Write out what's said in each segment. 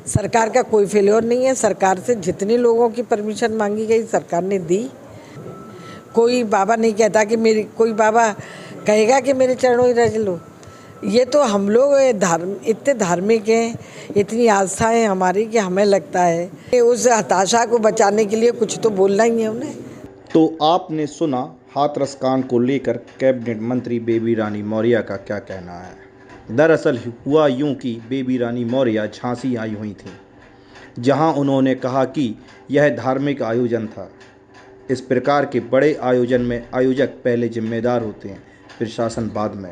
सरकार का कोई फेल्योर नहीं है। सरकार से जितने लोगों की परमिशन मांगी गई सरकार ने दी। कोई बाबा नहीं कहता कि कोई बाबा कहेगा कि मेरे चरणों ही रज लो। ये तो हम लोग इतने धार्मिक हैं, इतनी आस्था है हमारी कि हमें लगता है कि उस हताशा को बचाने के लिए कुछ तो बोलना ही है उन्हें। तो आपने सुना हाथरस कांड को लेकर कैबिनेट मंत्री बेबी रानी मौर्य का क्या कहना है। दरअसल हुआ यूं कि बेबी रानी मौर्य झांसी आई हुई थी, जहां उन्होंने कहा कि यह धार्मिक आयोजन था। इस प्रकार के बड़े आयोजन में आयोजक पहले जिम्मेदार होते हैं, प्रशासन बाद में।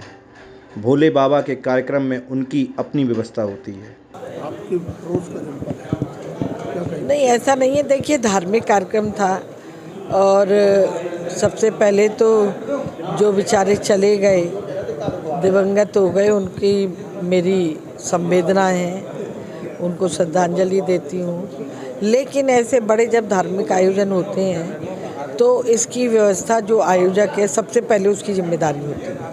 भोले बाबा के कार्यक्रम में उनकी अपनी व्यवस्था होती है। आपके रोज का जनपद नहीं, ऐसा नहीं है। देखिए, धार्मिक कार्यक्रम था और सबसे पहले तो जो बेचारे चले गए, दिवंगत हो गए, उनकी मेरी संवेदना है, उनको श्रद्धांजलि देती हूँ। लेकिन ऐसे बड़े जब धार्मिक आयोजन होते हैं तो इसकी व्यवस्था जो आयोजक है सबसे पहले उसकी जिम्मेदारी होती है।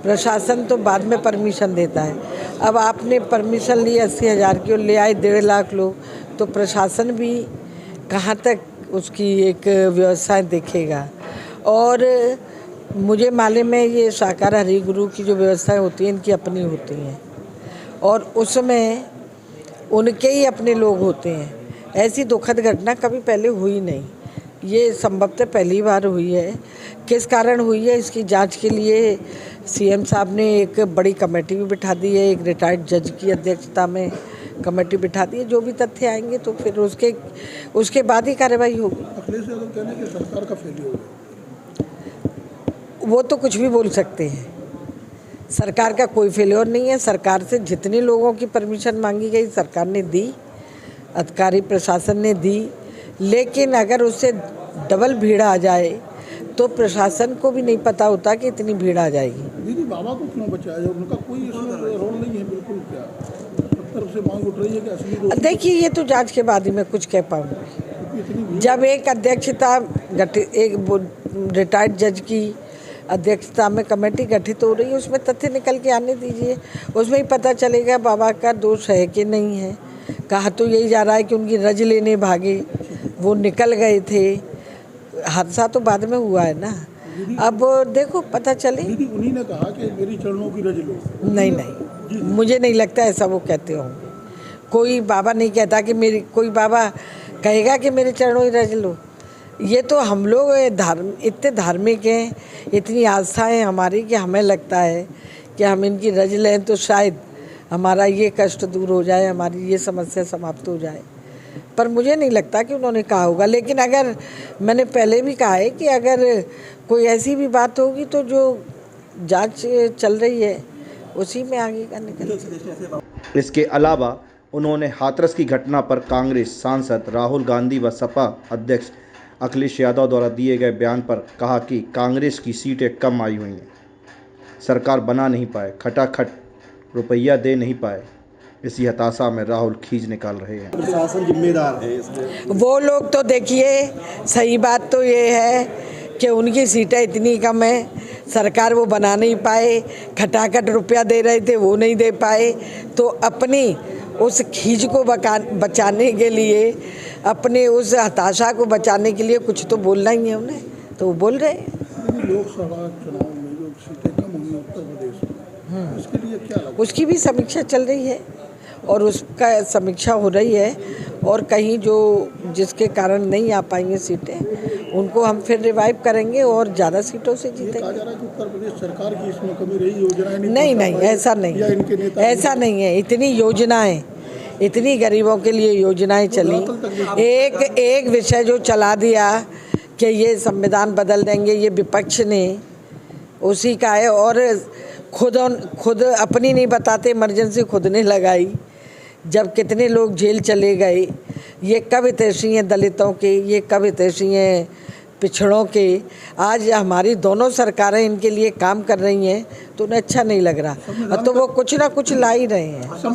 प्रशासन तो बाद में परमिशन देता है। अब आपने परमिशन ली 80,000 की और ले आए 1.5 लाख लोग, तो प्रशासन भी कहाँ तक उसकी एक व्यवस्था देखेगा। और मुझे मालूम है ये साकार हरि गुरु की जो व्यवस्थाएं होती हैं इनकी अपनी होती हैं और उसमें उनके ही अपने लोग होते हैं। ऐसी दुखद घटना कभी पहले हुई नहीं, ये संभवतः पहली बार हुई है। किस कारण हुई है इसकी जांच के लिए सीएम साहब ने एक बड़ी कमेटी भी बिठा दी है। एक रिटायर्ड जज की अध्यक्षता में कमेटी बिठा दी है। जो भी तथ्य आएंगे तो फिर उसके बाद ही कार्रवाई होगी। अखिलेश यादव कहना है कि सरकार का फेल्योर है। वो तो कुछ भी बोल सकते हैं। सरकार का कोई फेल्योर नहीं है। सरकार से जितने लोगों की परमिशन मांगी गई सरकार ने दी, अधिकारी प्रशासन ने दी। लेकिन अगर उससे डबल भीड़ आ जाए तो प्रशासन को भी नहीं पता होता कि इतनी भीड़ आ जाएगी। दीदी, बाबा को क्यों बचाया जाए? उनका कोई इसमें रोल नहीं है बिल्कुल। क्या तरफ से मांग उठ रही है कि असली दोषी? देखिए, ये तो जांच के बाद ही मैं कुछ कह पाऊंगी। जब एक अध्यक्षता एक रिटायर्ड जज की अध्यक्षता में कमेटी गठित हो रही है, उसमें तथ्य निकल के आने दीजिए। उसमें ही पता चलेगा बाबा का दोष है कि नहीं है। कहा तो यही जा रहा है कि उनकी रज लेने भागे, वो निकल गए थे। हादसा तो बाद में हुआ है ना। अब देखो पता चले। दीदी, उन्हीं ने कहा कि मेरी चरणों की रज लो। नहीं, मुझे नहीं लगता ऐसा वो कहते होंगे। कोई बाबा नहीं कहता कि कोई बाबा कहेगा कि मेरे चरणों ही रज लो। ये तो हम लोग इतने धार्मिक हैं, इतनी आस्था है हमारी कि हमें लगता है कि हम इनकी रज लें तो शायद हमारा ये कष्ट दूर हो जाए, हमारी ये समस्या समाप्त हो जाए। पर मुझे नहीं लगता कि उन्होंने कहा होगा। लेकिन अगर मैंने पहले भी कहा है कि अगर कोई ऐसी भी बात होगी तो जो जांच चल रही है उसी में आगे का निकल। इसके अलावा उन्होंने हाथरस की घटना पर कांग्रेस सांसद राहुल गांधी व सपा अध्यक्ष अखिलेश यादव द्वारा दिए गए बयान पर कहा कि कांग्रेस की सीटें कम आई हुई हैं, सरकार बना नहीं पाए, खटाखट रुपया दे नहीं पाए। इसी हताशा में राहुल खींच निकाल रहे हैं। प्रशासन जिम्मेदार है इसमें। वो लोग तो देखिए, सही बात तो ये है कि उनकी सीटें इतनी कम है, सरकार वो बना नहीं पाए, खटाखट रुपया दे रहे थे वो नहीं दे पाए। तो अपनी उस खींच को बचाने के लिए, अपने उस हताशा को बचाने के लिए कुछ तो बोलना ही है उन्हें, तो वो बोल रहे हैं। लोकसभा चुनाव में जो सीटें कम हुई उत्तर प्रदेश में, उसके लिए क्या लगा? उसकी भी समीक्षा चल रही है और उसका समीक्षा हो रही है। और कहीं जिसके कारण नहीं आ पाएंगे सीटें उनको हम फिर रिवाइव करेंगे और ज़्यादा सीटों से जीतेंगे। कहा जा रहा है कि उत्तर प्रदेश सरकार की इसमें कमी रही, योजनाएं नहीं, ऐसा नहीं है। ऐसा नहीं है। इतनी योजनाएं, इतनी गरीबों के लिए योजनाएं चली। एक विषय जो चला दिया कि ये संविधान बदल देंगे, ये विपक्ष ने उसी का है। और खुद अपनी नहीं बताते, इमरजेंसी खुद ने लगाई। जब कितने लोग जेल चले गए, ये कब हितैषी हैं दलितों के, ये कब हितैषी हैं पिछड़ों के। आज हमारी दोनों सरकारें इनके लिए काम कर रही हैं तो उन्हें अच्छा नहीं लग रहा, तो वो कुछ ना कुछ ला ही रहे हैं।